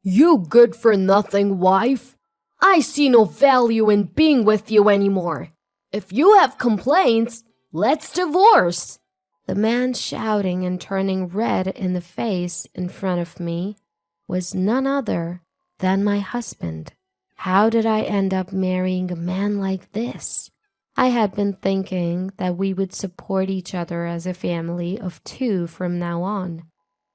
You good-for-nothing wife. I see no value in being with you anymore. If you have complaints, let's divorce." The man shouting and turning red in the face in front of me was none other than my husband. How did I end up marrying a man like this? I had been thinking that we would support each other as a family of two from now on.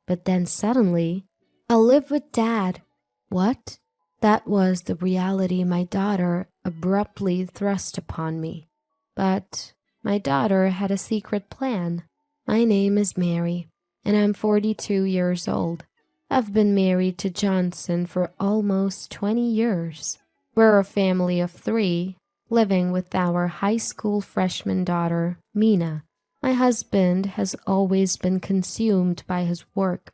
But then suddenly, "I'll live with Dad." What? That was the reality my daughter abruptly thrust upon me. But my daughter had a secret plan. My name is Mary, and I'm 42 years old. I've been married to Johnson for almost 20 years. We're a family of 3, living with our high school freshman daughter, Mina. My husband has always been consumed by his work,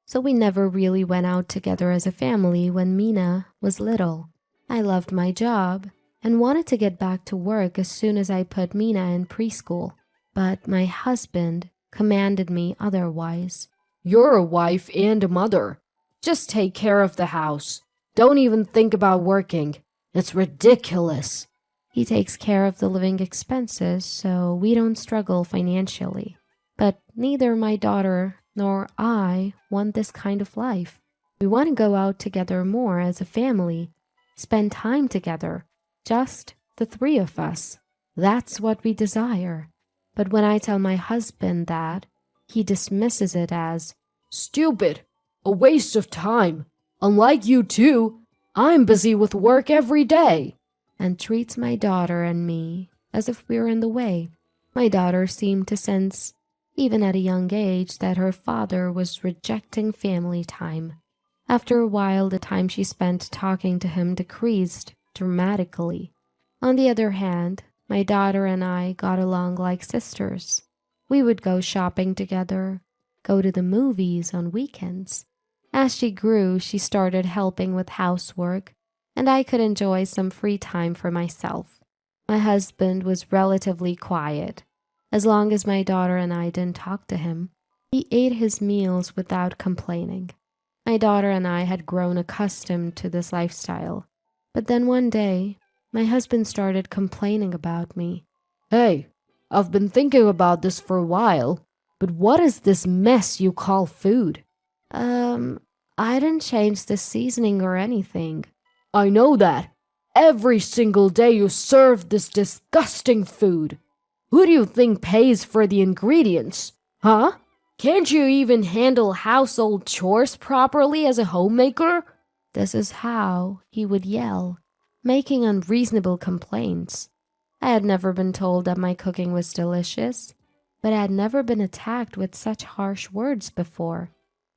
so we never really went out together as a family when Mina was little. I loved my job and wanted to get back to work as soon as I put Mina in preschool, but my husband commanded me otherwise. "You're a wife and a mother. Just take care of the house. Don't even think about working. It's ridiculous." He takes care of the living expenses, so we don't struggle financially. But neither my daughter nor I want this kind of life. We want to go out together more as a family, spend time together, just the 3 of us. That's what we desire. But when I tell my husband that, he dismisses it as "Stupid, a waste of time. Unlike you two, I'm busy with work every day," and treats my daughter and me as if we were in the way. My daughter seemed to sense, even at a young age, that her father was rejecting family time. After a while, the time she spent talking to him decreased dramatically. On the other hand, my daughter and I got along like sisters. We would go shopping together, go to the movies on weekends. As she grew, she started helping with housework, and I could enjoy some free time for myself. My husband was relatively quiet. As long as my daughter and I didn't talk to him, he ate his meals without complaining. My daughter and I had grown accustomed to this lifestyle. But then one day, my husband started complaining about me. "Hey, I've been thinking about this for a while, but what is this mess you call food?" I didn't change the seasoning or anything." "I know that. Every single day you serve this disgusting food. Who do you think pays for the ingredients? Huh? Can't you even handle household chores properly as a homemaker?" This is how he would yell, making unreasonable complaints. I had never been told that my cooking was delicious, but I had never been attacked with such harsh words before.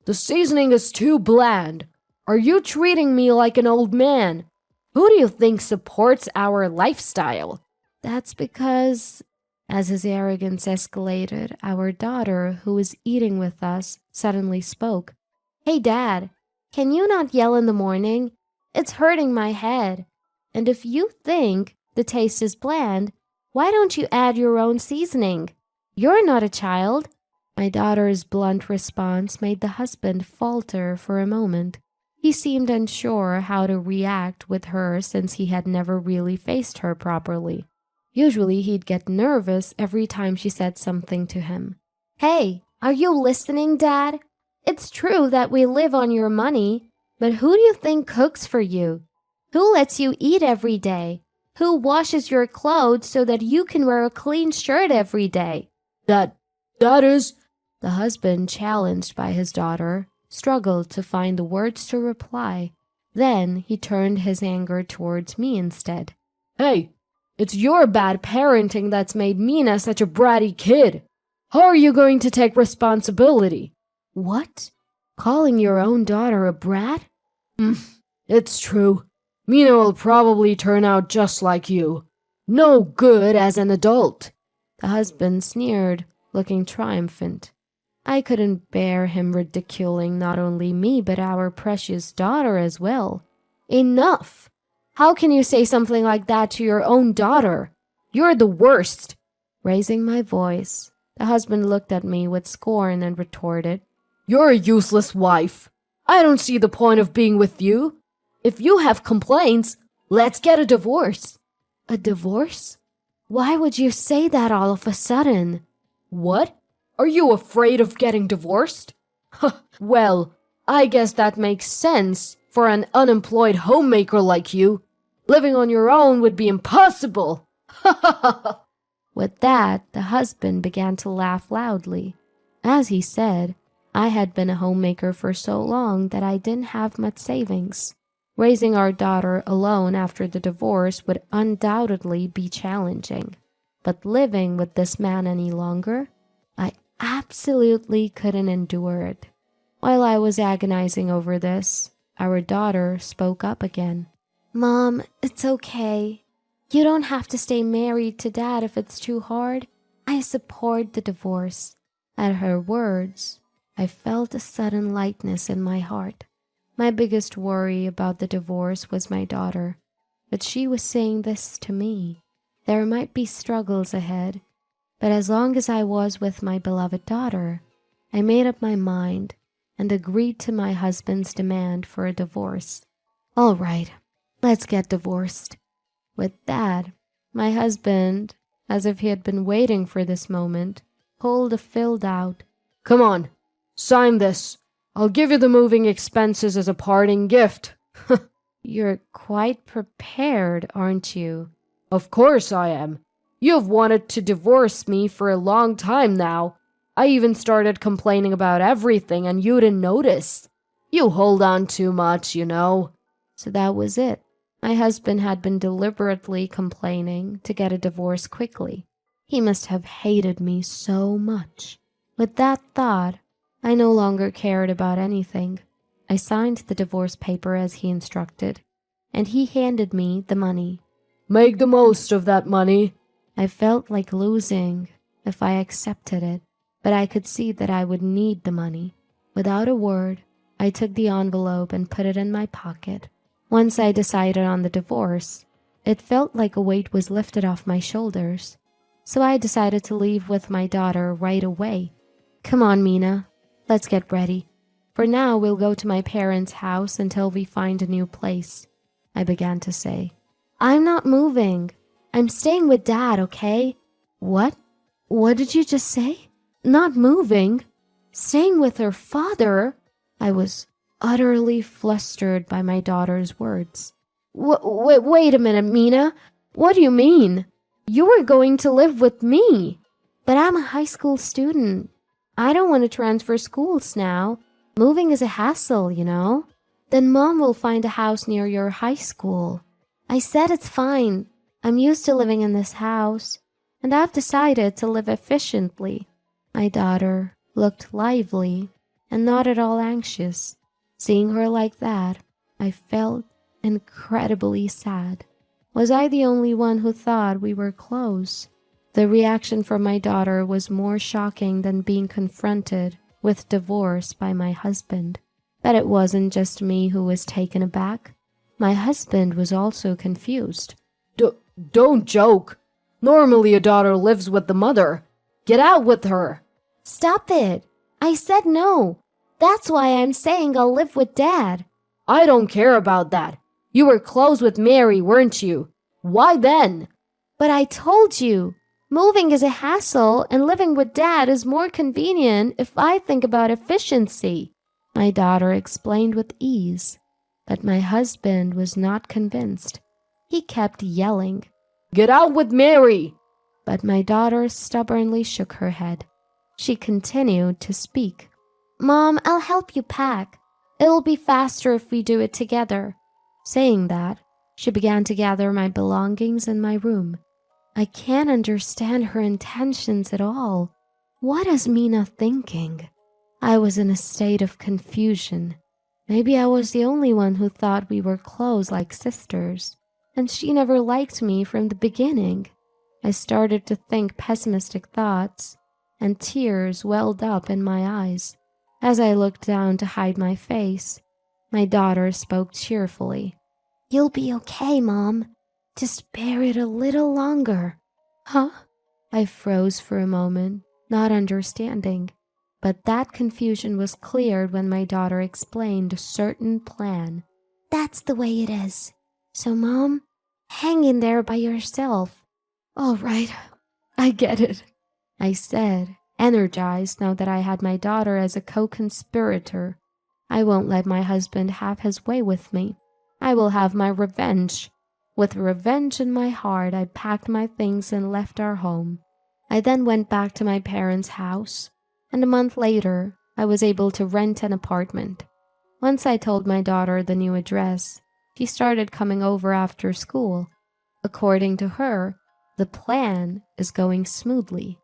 "The seasoning is too bland. Are you treating me like an old man? Who do you think supports our lifestyle?" That's because, as his arrogance escalated, our daughter, who was eating with us, suddenly spoke. "Hey, Dad, can you not yell in the morning? It's hurting my head. And if you think the taste is bland, why don't you add your own seasoning? You're not a child." My daughter's blunt response made the husband falter for a moment. He seemed unsure how to react with her since he had never really faced her properly. Usually he'd get nervous every time she said something to him. "Hey, are you listening, Dad? It's true that we live on your money, but who do you think cooks for you? Who lets you eat every day? Who washes your clothes so that you can wear a clean shirt every day?" That is... The husband, challenged by his daughter, struggled to find the words to reply. Then he turned his anger towards me instead. "Hey, it's your bad parenting that's made Mina such a bratty kid. How are you going to take responsibility?" "What? Calling your own daughter a brat?" It's true. Mina will probably turn out just like you. No good as an adult." The husband sneered, looking triumphant. I couldn't bear him ridiculing not only me but our precious daughter as well. "Enough! How can you say something like that to your own daughter? You're the worst." Raising my voice, the husband looked at me with scorn and retorted, "You're a useless wife. I don't see the point of being with you. If you have complaints, let's get a divorce. A divorce? Why would you say that all of a sudden? What? Are you afraid of getting divorced? Well, I guess that makes sense for an unemployed homemaker like you. Living on your own would be impossible. With that, the husband began to laugh loudly. As he said, I had been a homemaker for so long that I didn't have much savings. Raising our daughter alone after the divorce would undoubtedly be challenging. But living with this man any longer, I absolutely couldn't endure it. While I was agonizing over this, our daughter spoke up again. Mom, it's okay. You don't have to stay married to Dad if it's too hard. I support the divorce. At her words, I felt a sudden lightness in my heart. My biggest worry about the divorce was my daughter, but she was saying this to me. There might be struggles ahead, but as long as I was with my beloved daughter, I made up my mind and agreed to my husband's demand for a divorce. All right, let's get divorced. With that, my husband, as if he had been waiting for this moment, pulled a filled out. Come on, sign this. I'll give you the moving expenses as a parting gift. You're quite prepared, aren't you? Of course I am. You've wanted to divorce me for a long time now. I even started complaining about everything and you didn't notice. You hold on too much, you know. So that was it. My husband had been deliberately complaining to get a divorce quickly. He must have hated me so much. With that thought, I no longer cared about anything. I signed the divorce paper as he instructed, and he handed me the money. Make the most of that money. I felt like losing if I accepted it, but I could see that I would need the money. Without a word, I took the envelope and put it in my pocket. Once I decided on the divorce, it felt like a weight was lifted off my shoulders. So I decided to leave with my daughter right away. Come on, Mina. Let's get ready. For now, we'll go to my parents' house until we find a new place, I began to say. I'm not moving. I'm staying with Dad, okay? What? What did you just say? Not moving? Staying with her father? I was utterly flustered by my daughter's words. Wait a minute, Mina. What do you mean? You were going to live with me. But I'm a high school student. I don't want to transfer schools now. Moving is a hassle, you know. Then Mom will find a house near your high school. I said it's fine. I'm used to living in this house, and I've decided to live efficiently. My daughter looked lively and not at all anxious. Seeing her like that, I felt incredibly sad. Was I the only one who thought we were close? The reaction from my daughter was more shocking than being confronted with divorce by my husband. But it wasn't just me who was taken aback. My husband was also confused. Don't joke. Normally a daughter lives with the mother. Get out with her. Stop it. I said no. That's why I'm saying I'll live with Dad. I don't care about that. You were close with Mary, weren't you? Why then? But I told you. Moving is a hassle and living with Dad is more convenient if I think about efficiency. My daughter explained with ease, but my husband was not convinced. He kept yelling, Get out with Mary! But my daughter stubbornly shook her head. She continued to speak. Mom, I'll help you pack. It'll be faster if we do it together. Saying that, she began to gather my belongings in my room. I can't understand her intentions at all. What is Mina thinking? I was in a state of confusion. Maybe I was the only one who thought we were close like sisters, and she never liked me from the beginning. I started to think pessimistic thoughts, and tears welled up in my eyes. As I looked down to hide my face, my daughter spoke cheerfully. You'll be okay, Mom. Just bear it a little longer. Huh? I froze for a moment, not understanding. But that confusion was cleared when my daughter explained a certain plan. That's the way it is. So, Mom, hang in there by yourself. All right, I get it, I said, energized now that I had my daughter as a co-conspirator. I won't let my husband have his way with me. I will have my revenge. With revenge in my heart, I packed my things and left our home. I then went back to my parents' house, and a month later, I was able to rent an apartment. Once I told my daughter the new address, she started coming over after school. According to her, the plan is going smoothly.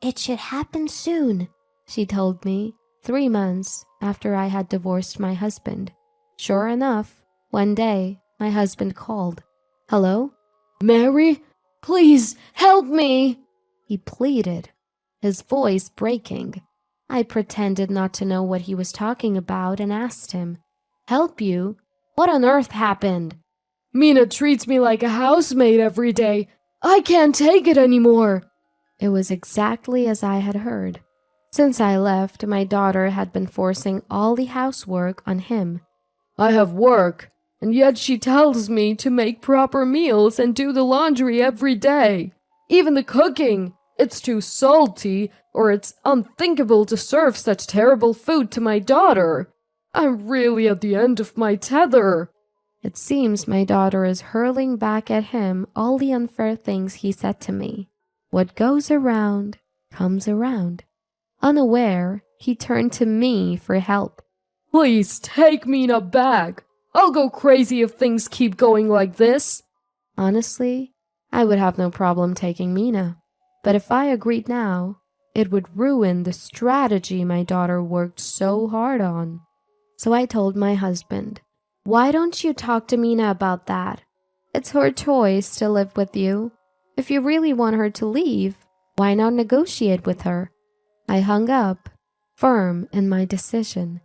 It should happen soon, she told me, 3 months after I had divorced my husband. Sure enough, one day, my husband called. Hello? Mary, please help me, he pleaded, his voice breaking. I pretended not to know what he was talking about and asked him, Help you? What on earth happened? Mina treats me like a housemaid every day. I can't take it anymore. It was exactly as I had heard. Since I left, my daughter had been forcing all the housework on him. I have work, and yet she tells me to make proper meals and do the laundry every day. Even the cooking. It's too salty, or it's unthinkable to serve such terrible food to my daughter. I'm really at the end of my tether. It seems my daughter is hurling back at him all the unfair things he said to me. What goes around comes around. Unaware, he turned to me for help. Please take Mina back. I'll go crazy if things keep going like this. Honestly, I would have no problem taking Mina. But if I agreed now, it would ruin the strategy my daughter worked so hard on. So I told my husband, Why don't you talk to Mina about that? It's her choice to live with you. If you really want her to leave, why not negotiate with her? I hung up, firm in my decision.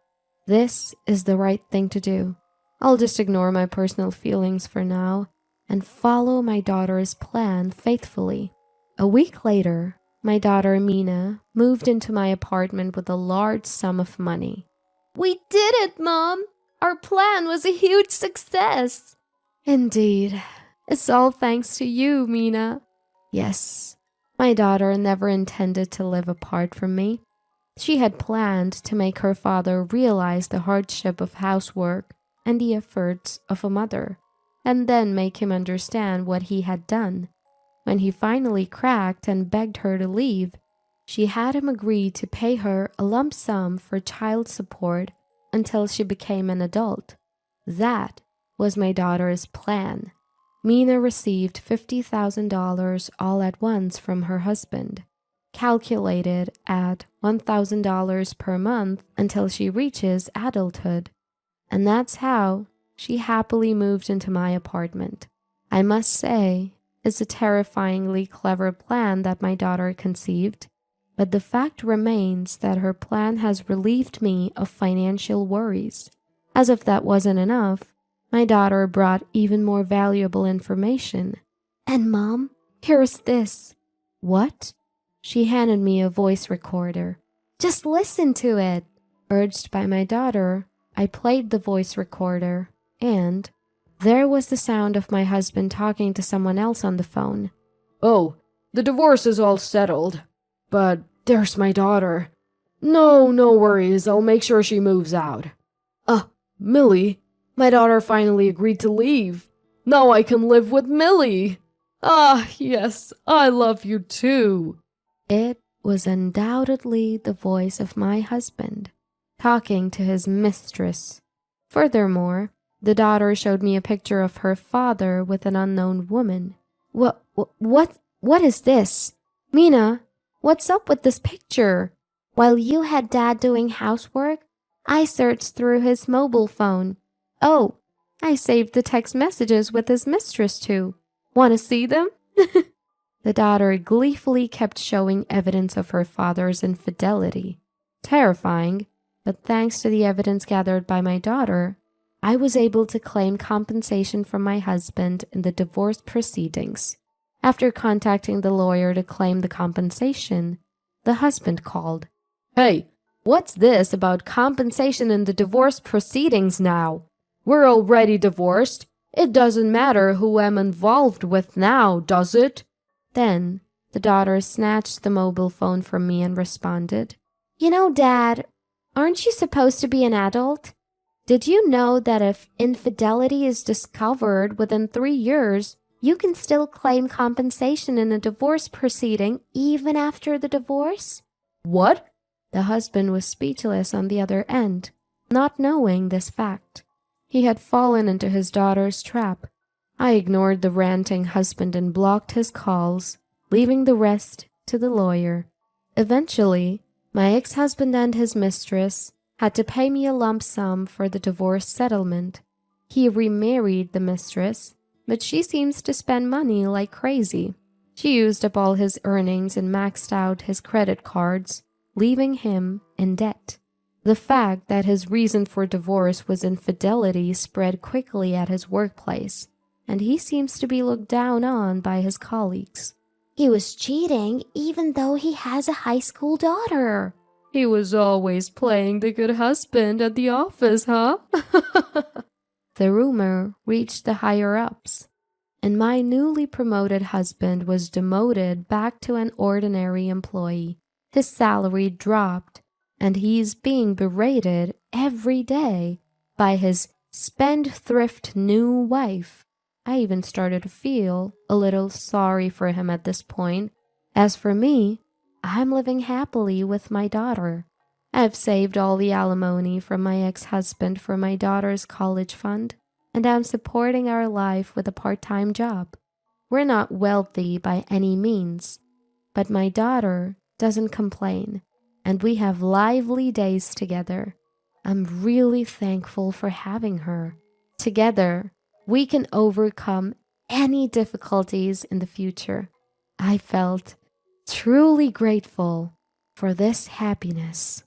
This is the right thing to do. I'll just ignore my personal feelings for now and follow my daughter's plan faithfully. A week later, my daughter Mina moved into my apartment with a large sum of money. We did it, Mom! Our plan was a huge success! Indeed. It's all thanks to you, Mina. Yes, my daughter never intended to live apart from me. She had planned to make her father realize the hardship of housework and the efforts of a mother, and then make him understand what he had done. When he finally cracked and begged her to leave, she had him agree to pay her a lump sum for child support until she became an adult. That was my daughter's plan. Mina received $50,000 all at once from her husband, calculated at $1,000 per month until she reaches adulthood. And that's how she happily moved into my apartment. I must say, it's a terrifyingly clever plan that my daughter conceived, but the fact remains that her plan has relieved me of financial worries. As if that wasn't enough, my daughter brought even more valuable information. And Mom, here's this. What? She handed me a voice recorder. Just listen to it. Urged by my daughter, I played the voice recorder, and there was the sound of my husband talking to someone else on the phone. Oh, the divorce is all settled. But there's my daughter. No worries. I'll make sure she moves out. Millie, my daughter finally agreed to leave. Now I can live with Millie. Ah, yes, I love you too. It was undoubtedly the voice of my husband, talking to his mistress. Furthermore, the daughter showed me a picture of her father with an unknown woman. What is this? Mina, what's up with this picture? While you had Dad doing housework, I searched through his mobile phone. Oh, I saved the text messages with his mistress too. Want to see them? The daughter gleefully kept showing evidence of her father's infidelity. Terrifying, but thanks to the evidence gathered by my daughter, I was able to claim compensation from my husband in the divorce proceedings. After contacting the lawyer to claim the compensation, the husband called. Hey, What's this about compensation in the divorce proceedings now? We're already divorced. It doesn't matter who I'm involved with now, does it? Then the daughter snatched the mobile phone from me and responded, "You know, Dad, aren't you supposed to be an adult? Did you know that if infidelity is discovered within 3 years, you can still claim compensation in a divorce proceeding even after the divorce?" What? The husband was speechless on the other end, not knowing this fact. He had fallen into his daughter's trap. I ignored the ranting husband and blocked his calls, leaving the rest to the lawyer. Eventually, my ex-husband and his mistress had to pay me a lump sum for the divorce settlement. He remarried the mistress, but she seems to spend money like crazy. She used up all his earnings and maxed out his credit cards, leaving him in debt. The fact that his reason for divorce was infidelity spread quickly at his workplace, and he seems to be looked down on by his colleagues. He was cheating even though he has a high school daughter. He was always playing the good husband at the office, huh? The rumor reached the higher-ups, and my newly promoted husband was demoted back to an ordinary employee. His salary dropped, and he's being berated every day by his spendthrift new wife. I even started to feel a little sorry for him at this point. As for me, I'm living happily with my daughter. I've saved all the alimony from my ex-husband for my daughter's college fund, and I'm supporting our life with a part-time job. We're not wealthy by any means, but my daughter doesn't complain, and we have lively days together. I'm really thankful for having her. Together, we can overcome any difficulties in the future. I felt truly grateful for this happiness.